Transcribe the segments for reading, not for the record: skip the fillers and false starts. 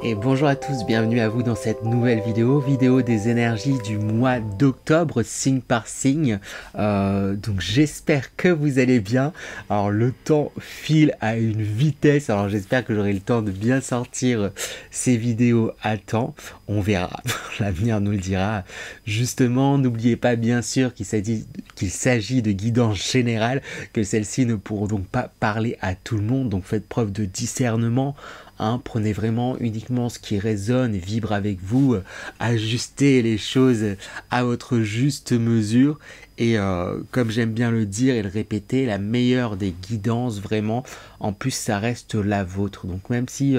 Et bonjour à tous, bienvenue à vous dans cette nouvelle vidéo des énergies du mois d'octobre, signe par signe. Donc j'espère que vous allez bien. Alors le temps file à une vitesse, alors j'espère que j'aurai le temps de bien sortir ces vidéos à temps. On verra, l'avenir nous le dira. Justement, n'oubliez pas bien sûr qu'il s'agit de guidance générale, que celles-ci ne pourront donc pas parler à tout le monde, donc faites preuve de discernement. Prenez vraiment uniquement ce qui résonne et vibre avec vous, ajustez les choses à votre juste mesure et comme j'aime bien le dire et le répéter, la meilleure des guidances vraiment, en plus ça reste la vôtre. Donc même si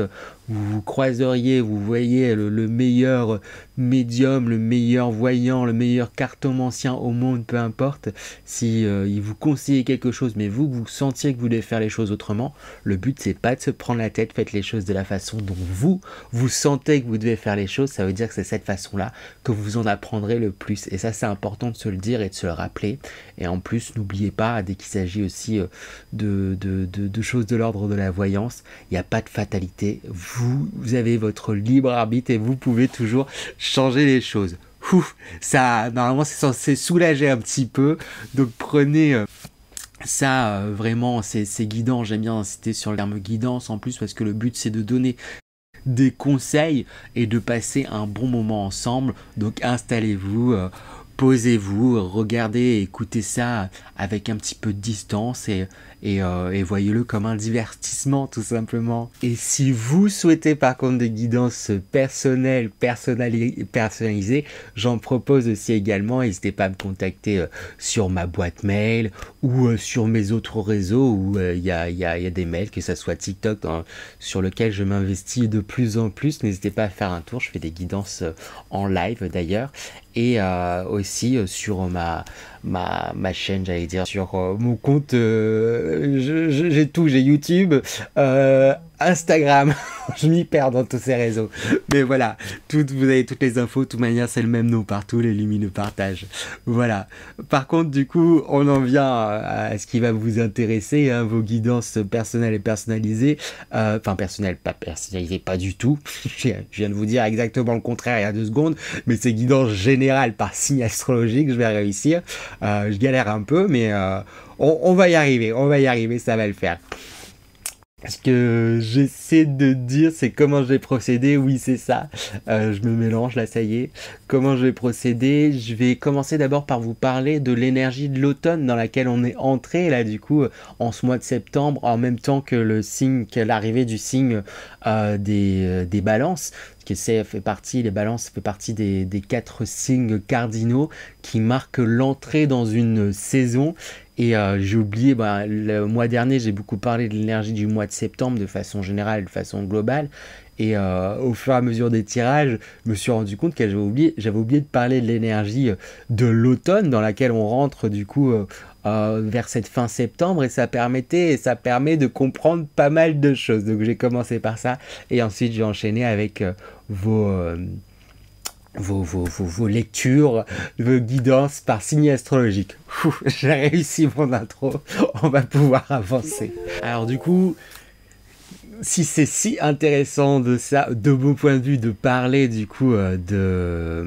vous croiseriez, vous voyez le meilleur médium, le meilleur voyant, le meilleur cartomancien au monde, peu importe, si il vous conseille quelque chose, mais vous sentiez que vous devez faire les choses autrement, le but c'est pas de se prendre la tête, faites les choses de la façon dont vous sentez que vous devez faire les choses, ça veut dire que c'est cette façon-là que vous en apprendrez le plus. Et ça c'est important de se le dire et de se le rappeler. Et en plus, n'oubliez pas, dès qu'il s'agit aussi de choses de l'ordre de la voyance, il n'y a pas de fatalité. Vous avez votre libre arbitre et vous pouvez toujours changer les choses. Ça, normalement, c'est censé soulager un petit peu. Donc prenez ça, vraiment, c'est guidant. J'aime bien insister sur le terme guidance en plus parce que le but c'est de donner des conseils et de passer un bon moment ensemble. Donc installez-vous, posez-vous, regardez et écoutez ça avec un petit peu de distance et voyez-le comme un divertissement tout simplement. Et si vous souhaitez par contre des guidances personnelles, personnalisées, j'en propose aussi également. N'hésitez pas à me contacter sur ma boîte mail ou sur mes autres réseaux où il y a des mails, que ça soit TikTok sur lequel je m'investis de plus en plus. N'hésitez pas à faire un tour, je fais des guidances en live d'ailleurs. Et aussi sur ma chaîne, j'allais dire, sur mon compte, j'ai tout, j'ai YouTube, Instagram, je m'y perds dans tous ces réseaux. Mais voilà, vous avez toutes les infos, de toute manière c'est le même nom partout, les lumineux partagent. Voilà. Par contre, du coup, on en vient à ce qui va vous intéresser, hein, vos guidances personnelles et personnalisées. Enfin, personnelles, pas personnalisées, pas du tout. Je viens de vous dire exactement le contraire il y a 2 secondes, mais c'est guidance générale par signe astrologique, je vais réussir. Je galère un peu, mais on va y arriver, ça va le faire. Ce que j'essaie de dire, c'est comment je vais procéder. Oui, c'est ça. Je me mélange là, ça y est. Comment je vais procéder? Je vais commencer d'abord par vous parler de l'énergie de l'automne dans laquelle on est entré là, du coup, en ce mois de septembre, en même temps que l'arrivée du signe des balances. Les balances fait partie des 4 signes cardinaux qui marquent l'entrée dans une saison. Et j'ai oublié, le mois dernier, j'ai beaucoup parlé de l'énergie du mois de septembre de façon générale, de façon globale. Et au fur et à mesure des tirages, je me suis rendu compte que j'avais oublié de parler de l'énergie de l'automne dans laquelle on rentre du coup vers cette fin septembre. Et ça permet de comprendre pas mal de choses. Donc j'ai commencé par ça et ensuite j'ai enchaîné avec vos lectures, vos guidances par signe astrologique. J'ai réussi mon intro, on va pouvoir avancer. Alors du coup, si c'est si intéressant de mon point de vue, de parler du coup de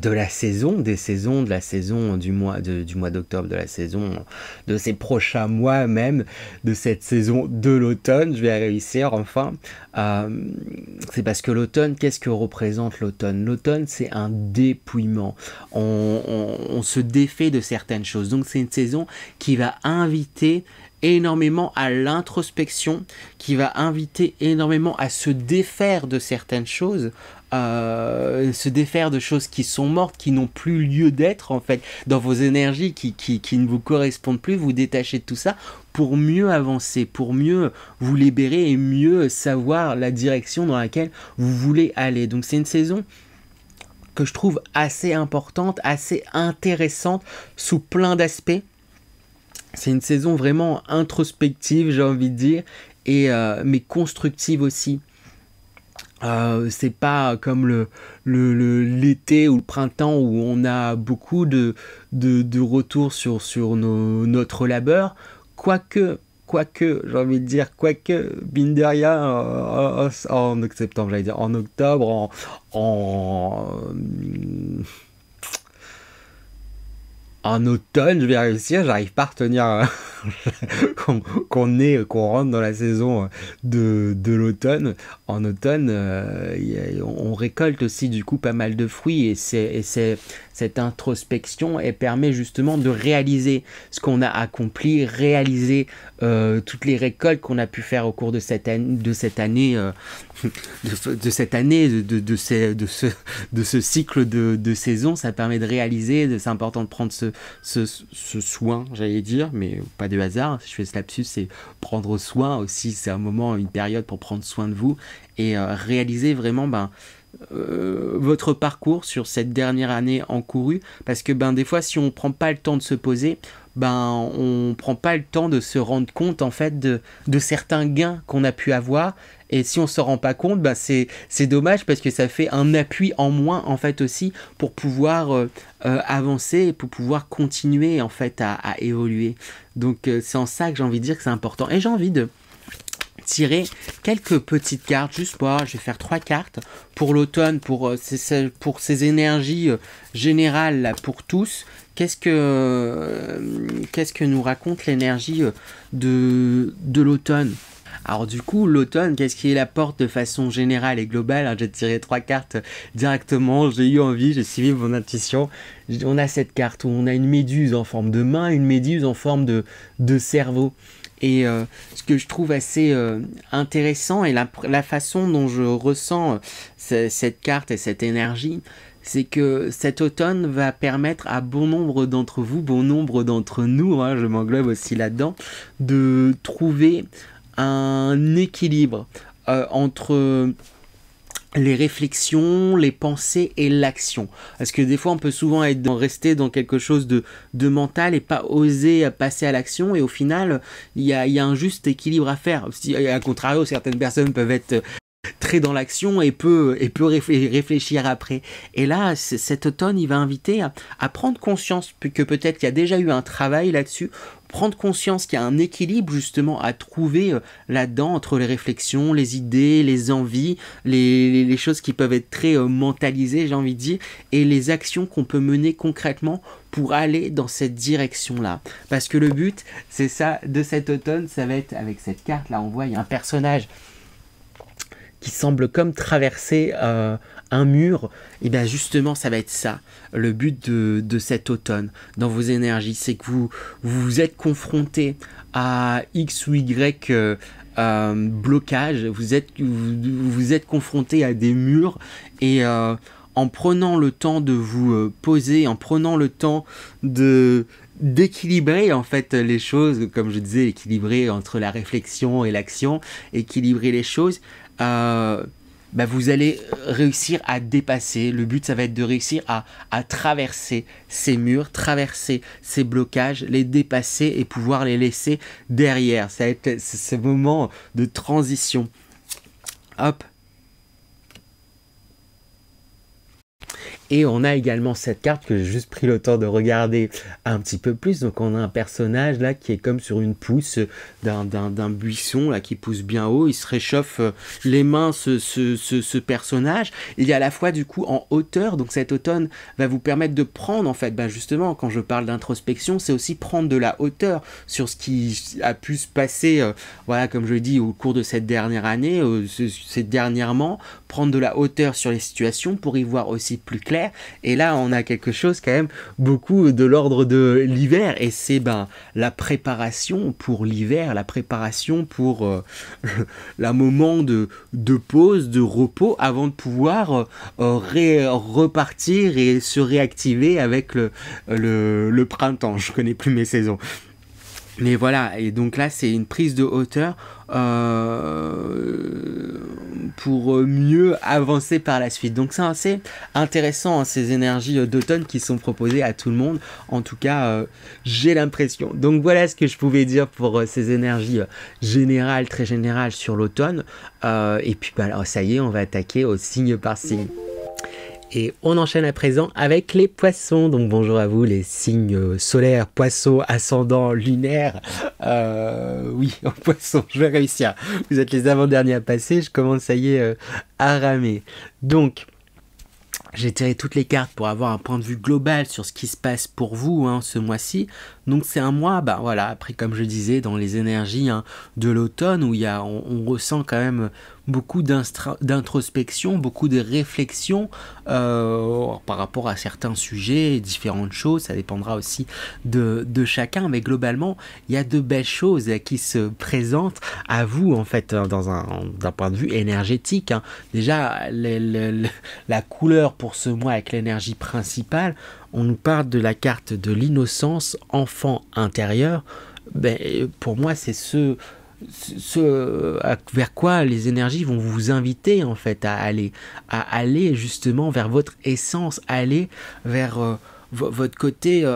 la saison, de la saison du mois d'octobre, de la saison de ces prochains mois même, de cette saison de l'automne, je vais réussir enfin. C'est parce que l'automne, qu'est-ce que représente l'automne? L'automne, c'est un dépouillement. On se défait de certaines choses. Donc c'est une saison qui va inviter énormément à l'introspection, qui va inviter énormément à se défaire de certaines choses, se défaire de choses qui sont mortes, qui n'ont plus lieu d'être en fait, dans vos énergies qui ne vous correspondent plus, vous détachez de tout ça pour mieux avancer, pour mieux vous libérer et mieux savoir la direction dans laquelle vous voulez aller. Donc c'est une saison que je trouve assez importante, assez intéressante sous plein d'aspects. C'est une saison vraiment introspective, j'ai envie de dire, mais constructive aussi. C'est pas comme l'été ou le printemps où on a beaucoup de retours sur notre labeur, quoique quoique, j'ai envie de dire, quoique, mine de rien, en septembre, j'allais dire, en octobre, en automne, je vais réussir, j'arrive pas à retenir qu'on rentre dans la saison de l'automne. En automne, on récolte aussi du coup pas mal de fruits et cette introspection, elle permet justement de réaliser ce qu'on a accompli, réaliser toutes les récoltes qu'on a pu faire au cours de cette année, de ce cycle de saison. Ça permet de réaliser, c'est important de prendre ce soin, j'allais dire, mais pas de hasard. Si je fais ce lapsus, c'est prendre soin aussi. C'est un moment, une période pour prendre soin de vous et réaliser vraiment votre parcours sur cette dernière année encourue, parce que des fois, si on prend pas le temps de se poser, on prend pas le temps de se rendre compte en fait de certains gains qu'on a pu avoir, et si on se rend pas compte, c'est dommage, parce que ça fait un appui en moins en fait aussi pour pouvoir avancer et pour pouvoir continuer en fait à évoluer. Donc c'est en ça que j'ai envie de dire que c'est important, et j'ai envie de tirer quelques petites cartes, juste pour, je vais faire 3 cartes pour l'automne, pour ces énergies générales là, pour tous. Qu'est-ce que nous raconte l'énergie de l'automne? Alors du coup, l'automne, qu'est-ce qu'il apporte de façon générale et globale? Alors, j'ai tiré 3 cartes directement, j'ai eu envie, j'ai suivi mon intuition. On a cette carte où on a une méduse en forme de main, une méduse en forme de cerveau. Et ce que je trouve assez intéressant, et la façon dont je ressens cette carte et cette énergie, c'est que cet automne va permettre à bon nombre d'entre vous, bon nombre d'entre nous, je m'englobe aussi là-dedans, de trouver un équilibre entre les réflexions, les pensées et l'action. Parce que des fois, on peut souvent rester dans quelque chose de mental et pas oser passer à l'action. Et au final, il y a un juste équilibre à faire. À contrario, certaines personnes peuvent être très dans l'action et peut réfléchir après. Et là, cet automne, il va inviter à prendre conscience que peut-être qu'il y a déjà eu un travail là-dessus, prendre conscience qu'il y a un équilibre justement à trouver là-dedans entre les réflexions, les idées, les envies, les choses qui peuvent être très mentalisées, j'ai envie de dire, et les actions qu'on peut mener concrètement pour aller dans cette direction-là. Parce que le but, c'est ça, de cet automne, ça va être, avec cette carte-là, on voit, il y a un personnage qui semble comme traverser un mur, et bien justement ça va être ça, le but de cet automne dans vos énergies, c'est que vous êtes confronté à X ou Y blocage, vous êtes confronté à des murs, et en prenant le temps de vous poser, en prenant le temps d'équilibrer en fait les choses, comme je disais, équilibrer entre la réflexion et l'action, équilibrer les choses, vous allez réussir à dépasser. Le but, ça va être de réussir à traverser ces murs, traverser ces blocages, les dépasser et pouvoir les laisser derrière. Ça va être ce moment de transition. Hop. Et on a également cette carte que j'ai juste pris le temps de regarder un petit peu plus. Donc on a un personnage là qui est comme sur une pousse d'un buisson là qui pousse bien haut. Il se réchauffe les mains, ce personnage. Il y a à la fois du coup en hauteur. Donc cet automne va vous permettre de prendre en fait, justement quand je parle d'introspection, c'est aussi prendre de la hauteur sur ce qui a pu se passer, voilà, comme je le dis, au cours de cette dernière année, dernièrement, prendre de la hauteur sur les situations pour y voir aussi plus clair. Et là on a quelque chose quand même beaucoup de l'ordre de l'hiver, et c'est la préparation pour l'hiver, la préparation pour la moment de pause, de repos, avant de pouvoir repartir et se réactiver avec le printemps. Je connais plus mes saisons. Mais voilà, et donc là c'est une prise de hauteur pour mieux avancer par la suite. Donc c'est assez intéressant, ces énergies d'automne qui sont proposées à tout le monde. En tout cas, j'ai l'impression. Donc voilà ce que je pouvais dire pour ces énergies générales, très générales sur l'automne. Et puis alors ça y est, on va attaquer au signe par signe. Et on enchaîne à présent avec les poissons. Donc bonjour à vous les signes solaires, poissons, ascendant, lunaire. Oui, en poisson, je vais réussir. Vous êtes les avant-derniers à passer, je commence ça y est à ramer. Donc, j'ai tiré toutes les cartes pour avoir un point de vue global sur ce qui se passe pour vous ce mois-ci. Donc c'est un mois, voilà, après comme je disais, dans les énergies de l'automne où on ressent quand même beaucoup d'introspection, beaucoup de réflexion par rapport à certains sujets, différentes choses, ça dépendra aussi de chacun, mais globalement, il y a de belles choses qui se présentent à vous, en fait, d'un point de vue énergétique. Déjà, la couleur pour ce mois avec l'énergie principale, on nous parle de la carte de l'innocence, enfant intérieur. Pour moi, c'est vers quoi les énergies vont vous inviter en fait à aller justement vers votre essence, aller vers votre côté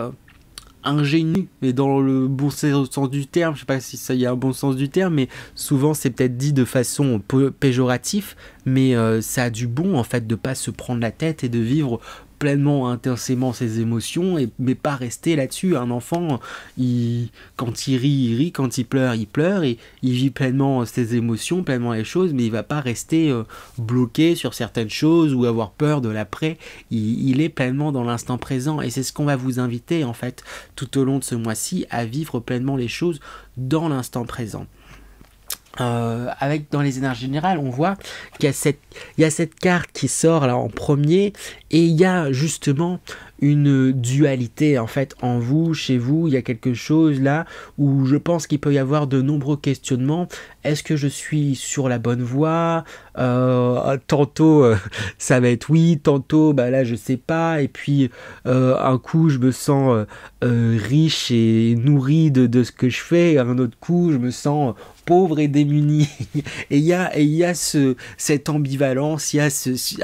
ingénu, et dans le bon sens du terme. Je sais pas si ça y a un bon sens du terme, mais souvent c'est peut-être dit de façon péjorative, mais ça a du bon en fait de pas se prendre la tête et de vivre pleinement, intensément ses émotions, mais pas rester là-dessus. Un enfant, quand il rit, quand il pleure, et il vit pleinement ses émotions, pleinement les choses, mais il va pas rester bloqué sur certaines choses ou avoir peur de l'après. Il est pleinement dans l'instant présent, et c'est ce qu'on va vous inviter en fait tout au long de ce mois-ci, à vivre pleinement les choses dans l'instant présent. Dans les énergies générales, on voit qu'il y a cette carte qui sort là en premier, et il y a justement une dualité en fait en vous, chez vous. Il y a quelque chose là où je pense qu'il peut y avoir de nombreux questionnements. Est-ce que je suis sur la bonne voie? Tantôt ça va être oui, tantôt là je sais pas, et puis un coup je me sens riche et nourri de ce que je fais, et un autre coup je me sens pauvre et démuni. Et il y a cette ambivalence, il y a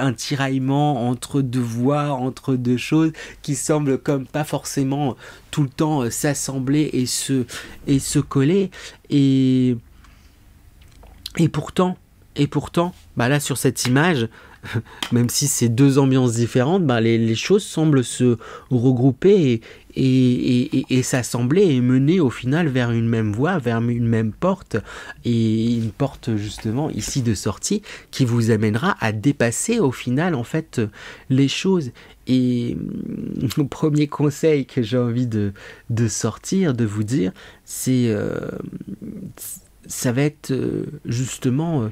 un tiraillement entre deux voies, entre deux choses qui semblent comme pas forcément tout le temps s'assembler et se coller. Et pourtant, là sur cette image, même si c'est deux ambiances différentes, les choses semblent se regrouper et s'assembler et mener au final vers une même voie, vers une même porte, et une porte justement ici de sortie qui vous amènera à dépasser au final en fait les choses. Et le premier conseil que j'ai envie de sortir, de vous dire, c'est ça va être justement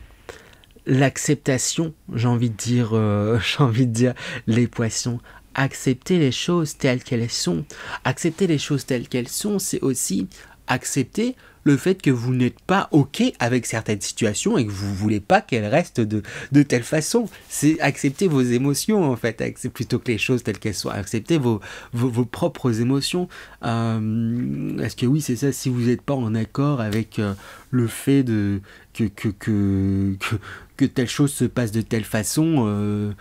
l'acceptation, j'ai envie de dire les poissons. Accepter les choses telles qu'elles sont. Accepter les choses telles qu'elles sont, c'est aussi accepter le fait que vous n'êtes pas OK avec certaines situations et que vous ne voulez pas qu'elles restent de telle façon. C'est accepter vos émotions, en fait, plutôt que les choses telles qu'elles sont. Accepter vos propres émotions. Est-ce que oui, c'est ça, si vous n'êtes pas en accord avec le fait que telle chose se passe de telle façon,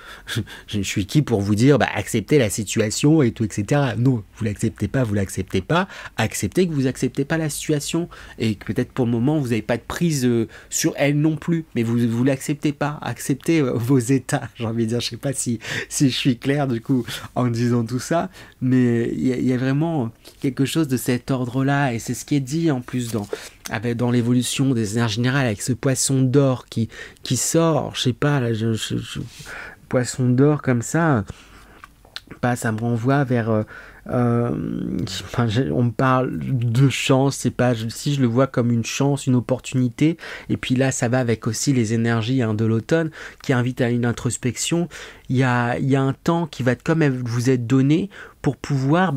je suis qui pour vous dire acceptez la situation et tout, etc. Non, vous l'acceptez pas, acceptez que vous acceptez pas la situation, et que peut-être pour le moment vous n'avez pas de prise sur elle non plus, mais vous l'acceptez pas, acceptez vos états, j'ai envie de dire. Je sais pas si je suis clair du coup en disant tout ça, mais il y a vraiment quelque chose de cet ordre-là, et c'est ce qui est dit en plus dans l'évolution des énergies générales, avec ce poisson d'or qui sort, je sais pas, là, poisson d'or comme ça, ça me renvoie vers on me parle de chance, c'est pas, si je le vois comme une chance, une opportunité, et puis là ça va avec aussi les énergies de l'automne qui invitent à une introspection. Il y a un temps qui va comme vous être donné pour pouvoir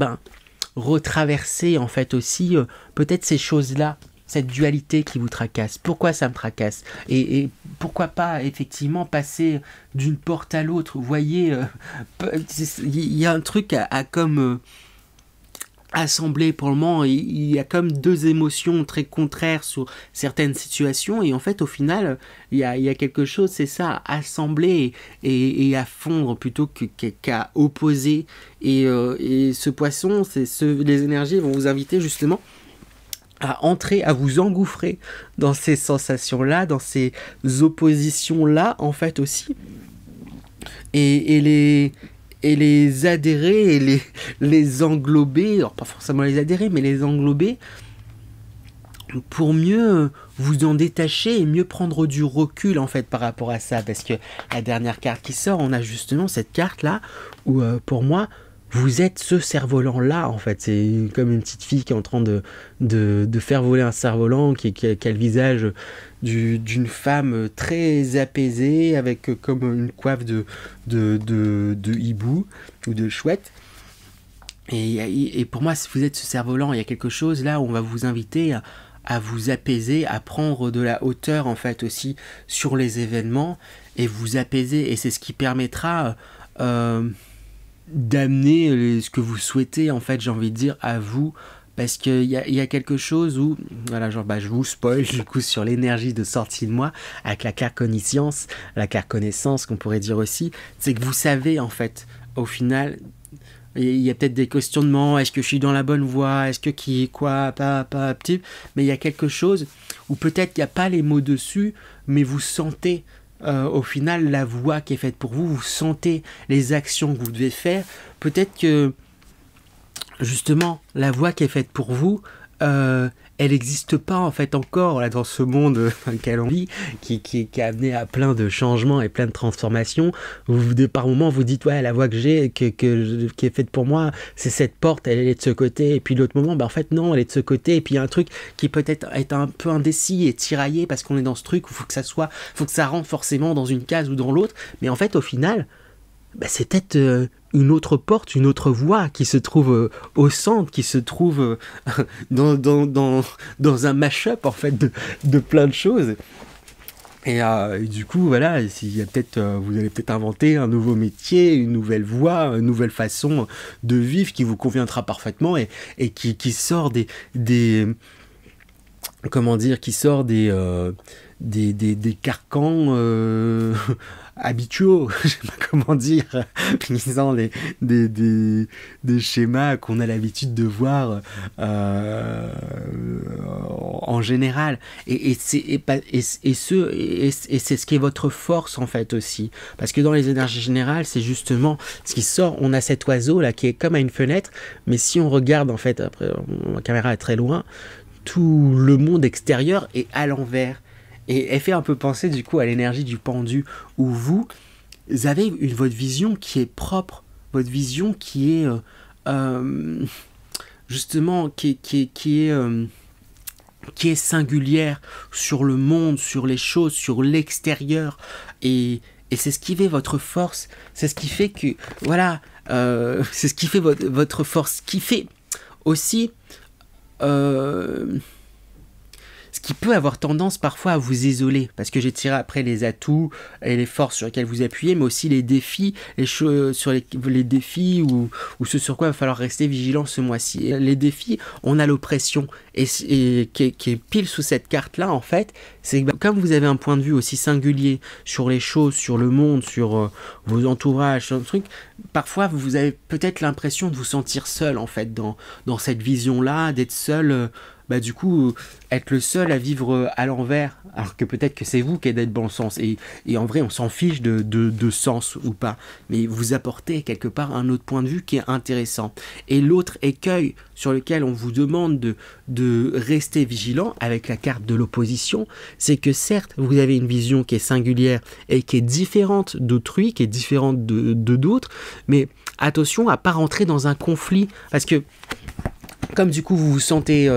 retraverser en fait aussi peut-être ces choses-là, cette dualité qui vous tracasse. Pourquoi ça me tracasse, et pourquoi pas effectivement passer d'une porte à l'autre. Vous voyez, il y a un truc à comme assembler pour le moment. Il y a comme deux émotions très contraires sur certaines situations, et en fait au final il y a quelque chose, c'est ça, à assembler et à fondre plutôt qu'à opposer. Et ce poisson, les énergies vont vous inviter justement à entrer, à vous engouffrer dans ces sensations-là, dans ces oppositions-là, en fait aussi. Et et les adhérer et les englober, alors pas forcément les adhérer, mais les englober pour mieux vous en détacher et mieux prendre du recul en fait par rapport à ça. Parce que la dernière carte qui sort, on a justement cette carte là où pour moi vous êtes ce cerf-volant là en fait. C'est comme une petite fille qui est en train de faire voler un cerf-volant, qui a le visage d'une femme très apaisée avec comme une coiffe de hibou ou de chouette. Et pour moi, si vous êtes ce cerf-volant, il y a quelque chose là où on va vous inviter à vous apaiser, à prendre de la hauteur en fait aussi sur les événements et vous apaiser. Et c'est ce qui permettra d'amener ce que vous souhaitez en fait, j'ai envie de dire, à vous. Parce qu'il y a quelque chose où, voilà, genre, je vous spoil du coup sur l'énergie de sortie de moi, avec la claircognissance, la clairconnaissance qu'on pourrait dire aussi, c'est que vous savez en fait, au final, il y a peut-être des questionnements, est-ce que je suis dans la bonne voie, est-ce que qui, quoi, pas, petit, mais il y a quelque chose où peut-être il n'y a pas les mots dessus, mais vous sentez au final la voie qui est faite pour vous, vous sentez les actions que vous devez faire, peut-être que justement, la voie qui est faite pour vous, elle n'existe pas en fait encore là dans ce monde dans lequel on vit, qui est amené à plein de changements et plein de transformations. Par moments, vous dites ouais, la voie que j'ai, qui est faite pour moi, c'est cette porte, elle est de ce côté. Et puis l'autre moment, en fait non, elle est de ce côté. Et puis il y a un truc qui peut-être est un peu indécis et tiraillé parce qu'on est dans ce truc où faut que ça rentre forcément dans une case ou dans l'autre. Mais en fait, au final, c'est peut-être une autre porte, une autre voie qui se trouve au centre, qui se trouve dans un mash-up en fait de plein de choses. Et du coup, voilà, il y a vous allez peut-être inventer un nouveau métier, une nouvelle voie, une nouvelle façon de vivre qui vous conviendra parfaitement et qui sort comment dire, qui sort des carcans habituaux, je sais pas comment dire, lisant des schémas qu'on a l'habitude de voir en général. Et c'est ce qui est votre force en fait aussi. Parce que dans les énergies générales, c'est justement ce qui sort. On a cet oiseau là qui est comme à une fenêtre, mais si on regarde en fait, après ma caméra est très loin, tout le monde extérieur est à l'envers. Et elle fait un peu penser du coup à l'énergie du pendu, où vous avez votre vision qui est propre, votre vision qui est justement qui est singulière sur le monde, sur les choses, sur l'extérieur. Et c'est ce qui fait votre force, c'est ce qui fait que, voilà, c'est ce qui fait votre force, qui fait aussi... ce qui peut avoir tendance parfois à vous isoler, parce que j'ai tiré après les atouts et les forces sur lesquelles vous appuyez, mais aussi les défis, sur les défis ou ce sur quoi il va falloir rester vigilant ce mois-ci. Et les défis, on a l'oppression, et qui est pile sous cette carte-là, en fait, c'est que comme vous avez un point de vue aussi singulier sur les choses, sur le monde, sur vos entourages, sur le truc, parfois vous avez peut-être l'impression de vous sentir seul, en fait, dans cette vision-là, d'être seul... du coup, être le seul à vivre à l'envers, alors que peut-être que c'est vous qui êtes dans le sens. Et en vrai, on s'en fiche de sens ou pas. Mais vous apportez quelque part un autre point de vue qui est intéressant. Et l'autre écueil sur lequel on vous demande de rester vigilant avec la carte de l'opposition, c'est que certes, vous avez une vision qui est singulière et qui est différente d'autrui, qui est différente de d'autres, mais attention à ne pas rentrer dans un conflit, parce que comme du coup vous vous sentez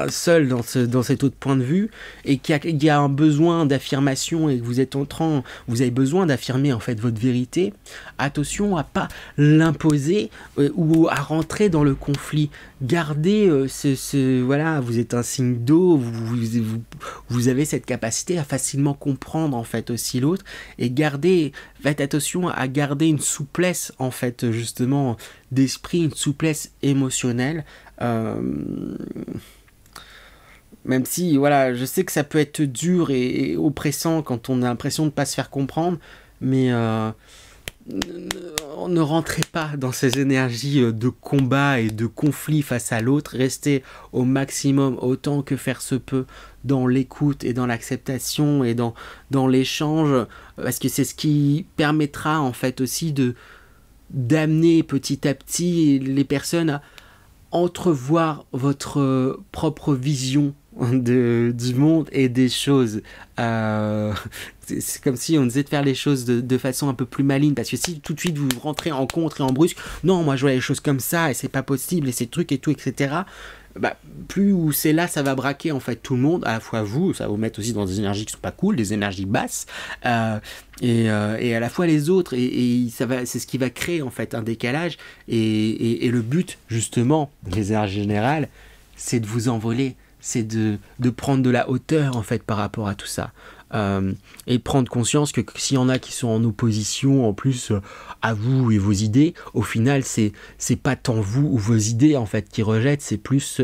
seul dans cet autre point de vue et qu'il y a un besoin d'affirmation et que vous avez besoin d'affirmer en fait votre vérité, attention à pas l'imposer ou à rentrer dans le conflit. Gardez voilà, vous êtes un signe d'eau, vous avez cette capacité à facilement comprendre en fait aussi l'autre, et faites attention à garder une souplesse en fait justement d'esprit, une souplesse émotionnelle. Même si voilà, je sais que ça peut être dur et oppressant quand on a l'impression de ne pas se faire comprendre, mais ne rentrez pas dans ces énergies de combat et de conflit face à l'autre. Restez au maximum, autant que faire se peut, dans l'écoute et dans l'acceptation et dans l'échange, parce que c'est ce qui permettra en fait aussi d'amener petit à petit les personnes à entrevoir votre propre vision du monde et des choses. C'est comme si on disait de faire les choses de façon un peu plus maligne, parce que si tout de suite vous rentrez en contre et en brusque, non, moi je vois les choses comme ça et c'est pas possible et ces trucs et tout, etc. Bah, plus où c'est là, ça va braquer en fait tout le monde, à la fois vous, ça va vous mettre aussi dans des énergies qui sont pas cool, des énergies basses, et à la fois les autres, et ça va, c'est ce qui va créer en fait un décalage, et le but justement des énergies générales, c'est de vous envoler, c'est de prendre de la hauteur en fait par rapport à tout ça. Et prendre conscience que s'il y en a qui sont en opposition en plus à vous et vos idées, au final c'est pas tant vous ou vos idées en fait qui rejettent, c'est plus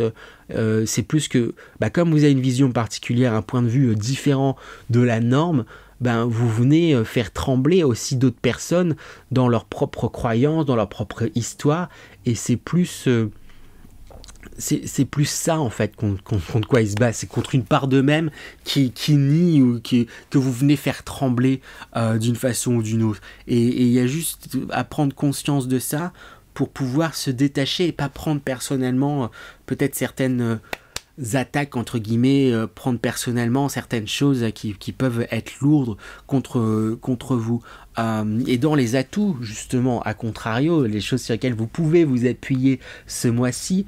que comme vous avez une vision particulière, un point de vue différent de la norme, vous venez faire trembler aussi d'autres personnes dans leur propre croyance, dans leur propre histoire, et c'est plus c'est plus ça en fait contre quoi ils se battent, c'est contre une part d'eux-mêmes qui nie ou que vous venez faire trembler d'une façon ou d'une autre, et il y a juste à prendre conscience de ça pour pouvoir se détacher et pas prendre personnellement peut-être certaines attaques entre guillemets, prendre personnellement certaines choses qui peuvent être lourdes contre vous. Et dans les atouts justement, à contrario, les choses sur lesquelles vous pouvez vous appuyer ce mois-ci,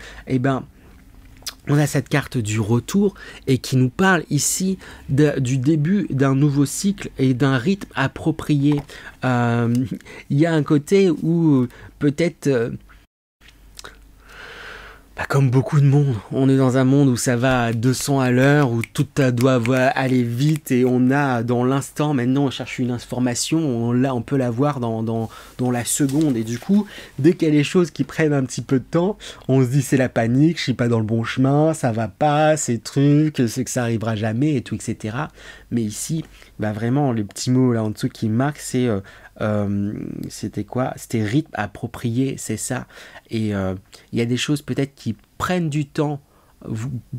on a cette carte du retour et qui nous parle ici du début d'un nouveau cycle et d'un rythme approprié. Il y a un côté où peut-être comme beaucoup de monde, on est dans un monde où ça va à 200 à l'heure, où tout doit aller vite, et on a dans l'instant, maintenant on cherche une information, on peut la voir dans la seconde, et du coup, dès qu'il y a des choses qui prennent un petit peu de temps, on se dit c'est la panique, je suis pas dans le bon chemin, ça va pas, ces trucs, c'est que ça arrivera jamais, et tout, etc. Mais ici, vraiment, le petit mot là en dessous qui marque, c'est... c'était quoi? C'était rythme approprié, c'est ça. Et il y a des choses peut-être qui prennent du temps,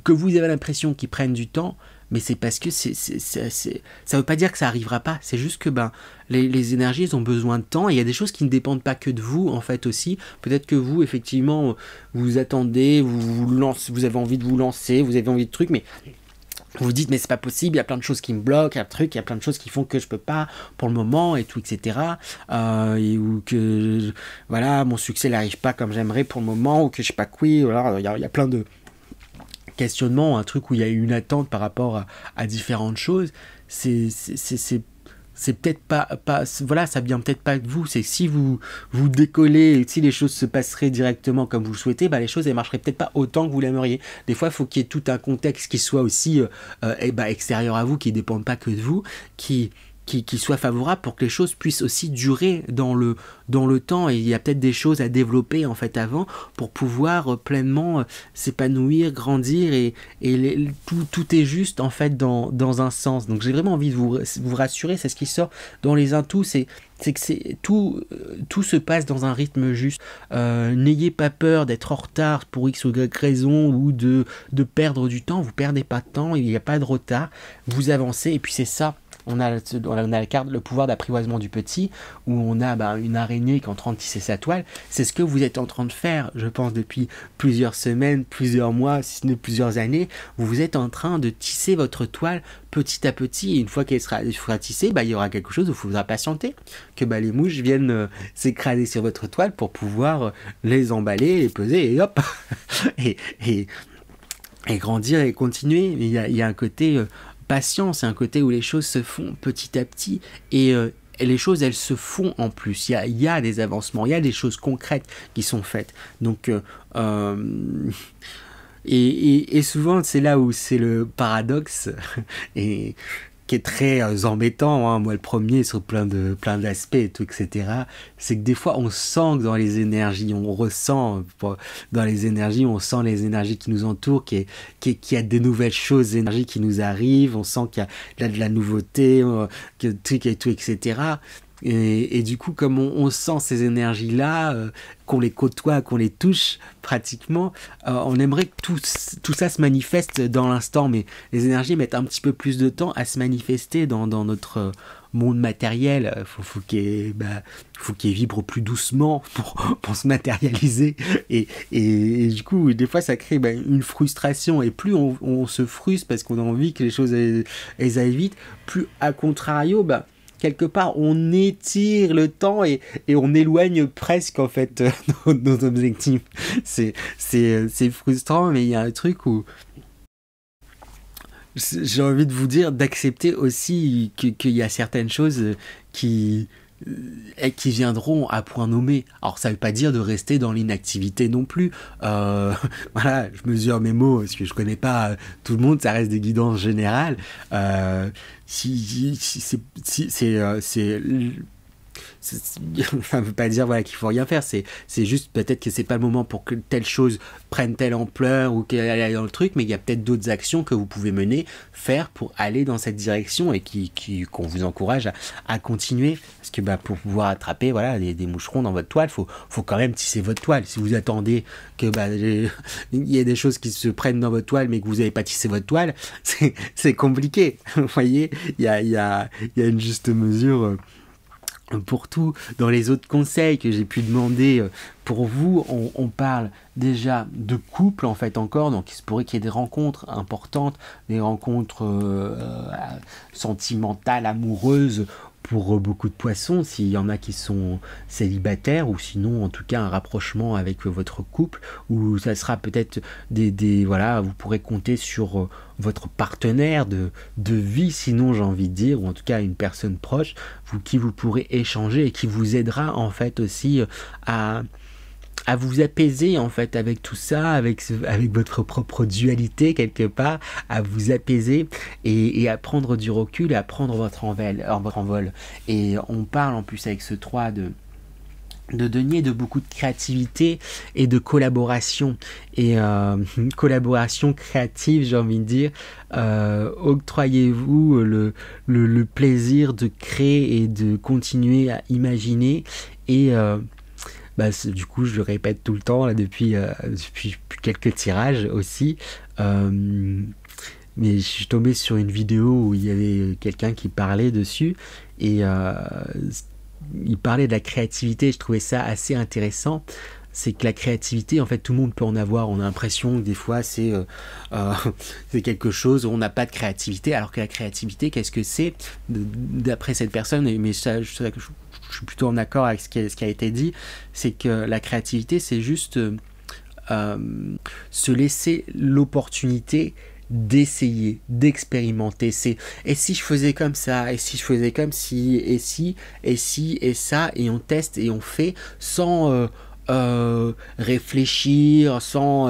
que vous avez l'impression qu'ils prennent du temps, mais c'est parce que ça veut pas dire que ça arrivera pas, c'est juste que les énergies elles ont besoin de temps, et il y a des choses qui ne dépendent pas que de vous en fait aussi. Peut-être que vous effectivement vous attendez, vous avez envie de vous lancer, vous avez envie de trucs, mais vous vous dites mais c'est pas possible, il y a plein de choses qui me bloquent, il y a plein de choses qui font que je peux pas pour le moment et tout, etc. Ou que voilà, mon succès n'arrive pas comme j'aimerais pour le moment, ou que je sais pas quoi, voilà, il y a plein de questionnements, un truc où il y a une attente par rapport à différentes choses. C'est peut-être pas voilà, ça vient peut-être pas de vous, c'est que si vous décollez, si les choses se passeraient directement comme vous le souhaitez, les choses elles marcheraient peut-être pas autant que vous l'aimeriez. Des fois il faut qu'il y ait tout un contexte qui soit aussi extérieur à vous, qui ne dépende pas que de vous, qui soit favorable pour que les choses puissent aussi durer dans le temps, et il y a peut-être des choses à développer en fait avant pour pouvoir pleinement s'épanouir, grandir, et tout est juste en fait dans un sens. Donc j'ai vraiment envie de vous rassurer, c'est ce qui sort dans les intous, c'est que tout se passe dans un rythme juste. N'ayez pas peur d'être en retard pour X ou Y raison, ou de perdre du temps. Vous perdez pas de temps, il n'y a pas de retard, vous avancez, et puis c'est ça. On a la carte, le pouvoir d'apprivoisement du petit, où on a une araignée qui est en train de tisser sa toile. C'est ce que vous êtes en train de faire, je pense, depuis plusieurs semaines, plusieurs mois, si ce n'est plusieurs années. Vous êtes en train de tisser votre toile petit à petit, et une fois qu'elle sera tissée, il y aura quelque chose où il faudra patienter, que les mouches viennent s'écraser sur votre toile pour pouvoir les emballer, les peser, et hop et grandir et continuer. Il y a un côté... patience, c'est un côté où les choses se font petit à petit, et les choses elles se font en plus, il y a des avancements, il y a des choses concrètes qui sont faites, donc et souvent c'est là où c'est le paradoxe et qui est très embêtant, hein. Moi le premier sur plein d'aspects et tout, etc. C'est que des fois on sent que dans les énergies, on ressent dans les énergies, on sent les énergies qui nous entourent, qu'il y a des nouvelles choses, des énergies qui nous arrivent, on sent qu'il y a de la nouveauté, que truc et tout, etc. Et du coup, comme on sent ces énergies-là, qu'on les côtoie, qu'on les touche pratiquement, on aimerait que tout ça se manifeste dans l'instant, mais les énergies mettent un petit peu plus de temps à se manifester dans notre monde matériel, faut qu'il vibre plus doucement pour se matérialiser. Et du coup, des fois, ça crée une frustration. Et plus on se frustre parce qu'on a envie que les choses elles aillent vite, plus à contrario, quelque part, on étire le temps et on éloigne presque en fait nos objectifs. C'est frustrant, mais il y a un truc où j'ai envie de vous dire d'accepter aussi qu'il y a certaines choses qui viendront à point nommé. Alors ça veut pas dire de rester dans l'inactivité non plus. Voilà, je mesure mes mots parce que je connais pas tout le monde, ça reste des guidances générales. Ça ne veut pas dire voilà, qu'il faut rien faire, c'est juste peut-être que c'est pas le moment pour que telle chose prenne telle ampleur ou qu'elle aille dans le truc, mais il y a peut-être d'autres actions que vous pouvez mener, faire pour aller dans cette direction et qu'on vous encourage à continuer, parce que pour pouvoir attraper voilà, des moucherons dans votre toile, faut quand même tisser votre toile. Si vous attendez que il y ait des choses qui se prennent dans votre toile mais que vous n'avez pas tissé votre toile, c'est compliqué. Vous voyez, il y a une juste mesure pour tout. Dans les autres conseils que j'ai pu demander pour vous, on parle déjà de couple en fait encore, donc il se pourrait qu'il y ait des rencontres importantes, des rencontres sentimentales, amoureuses pour beaucoup de poissons, s'il y en a qui sont célibataires, ou sinon en tout cas un rapprochement avec votre couple, où ça sera peut-être voilà, vous pourrez compter sur votre partenaire de vie, sinon j'ai envie de dire, ou en tout cas une personne proche, qui vous pourrez échanger et qui vous aidera en fait aussi à vous apaiser en fait avec tout ça, avec votre propre dualité quelque part, à vous apaiser et à prendre du recul et à prendre votre envol. Et on parle en plus avec ce 3 de denier, de beaucoup de créativité et de collaboration. Et collaboration créative, j'ai envie de dire, octroyez-vous le plaisir de créer et de continuer à imaginer. Et du coup, je le répète tout le temps là, depuis quelques tirages aussi. Mais je suis tombé sur une vidéo où il y avait quelqu'un qui parlait dessus et il parlait de la créativité. Je trouvais ça assez intéressant. C'est que la créativité, en fait, tout le monde peut en avoir. On a l'impression que des fois, c'est quelque chose où on n'a pas de créativité, alors que la créativité, qu'est-ce que c'est d'après cette personne? Mais ça, je suis plutôt en accord avec ce qui a été dit, c'est que la créativité, c'est juste se laisser l'opportunité d'essayer, d'expérimenter. C'est et si je faisais comme ça, et si je faisais comme ci, et si, et ça, et on teste et on fait sans réfléchir, sans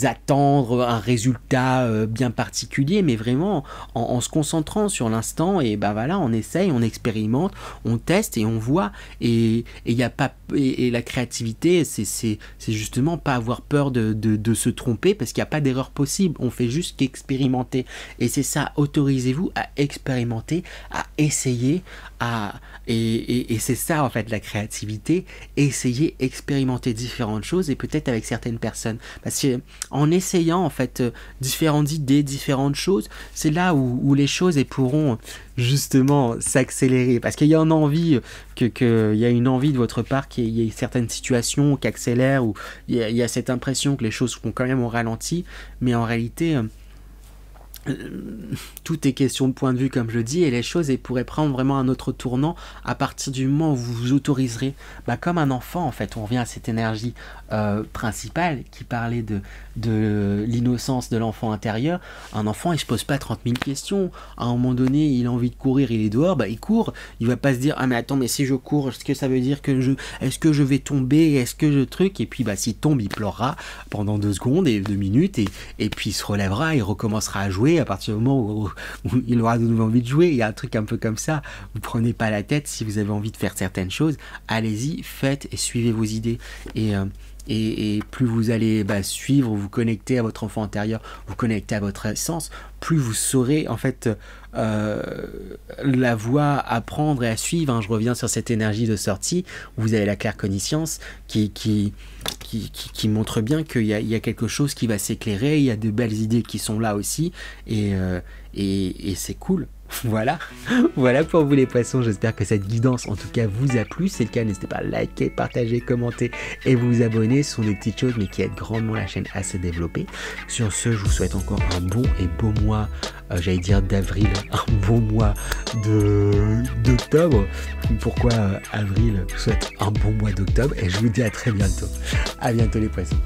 attendre un résultat bien particulier, mais vraiment en se concentrant sur l'instant. Et voilà, on essaye, on expérimente, on teste et on voit. Et y a pas et la créativité, c'est justement pas avoir peur de se tromper, parce qu'il n'y a pas d'erreur possible. On fait juste qu'expérimenter. Et c'est ça, autorisez-vous à expérimenter, à essayer, et c'est ça en fait la créativité. Essayer, expérimenter différentes choses, et peut-être avec certaines personnes, parce que en essayant en fait différentes idées, différentes choses, c'est là où les choses pourront justement s'accélérer, parce qu'il y a une envie il y a une envie de votre part qu'il y ait certaines situations qui accélèrent, ou il y a cette impression que les choses font quand même au ralenti, mais en réalité tout est question de point de vue, comme je le dis, et les choses pourraient prendre vraiment un autre tournant à partir du moment où vous vous autoriserez, comme un enfant en fait. On revient à cette énergie principale qui parlait de l'innocence de l'enfant intérieur. Un enfant, il se pose pas 30 000 questions. À un moment donné, il a envie de courir, il est dehors, il court. Il va pas se dire, ah mais attends, mais si je cours, est-ce que ça veut dire que est-ce que je vais tomber, est-ce que je truc, et puis s'il tombe, il pleurera pendant 2 secondes et 2 minutes, et puis il se relèvera, il recommencera à jouer à partir du moment où il aura de nouveau envie de jouer. Il y a un truc un peu comme ça. Vous prenez pas la tête. Si vous avez envie de faire certaines choses, allez-y, faites et suivez vos idées. Et plus vous allez suivre, vous connecter à votre enfant intérieur, vous connecter à votre essence, plus vous saurez en fait la voie à prendre et à suivre. Je reviens sur cette énergie de sortie où vous avez la claire connaissance qui montre bien qu'il y a quelque chose qui va s'éclairer. Il y a de belles idées qui sont là aussi, et c'est cool. Voilà, voilà pour vous les poissons, j'espère que cette guidance en tout cas vous a plu, si c'est le cas n'hésitez pas à liker, partager, commenter et vous abonner, ce sont des petites choses mais qui aident grandement la chaîne à se développer. Sur ce, je vous souhaite encore un bon et beau mois, j'allais dire d'avril, un bon mois d'octobre. Pourquoi avril? Je vous souhaite un bon mois d'octobre et je vous dis à très bientôt. À bientôt les poissons.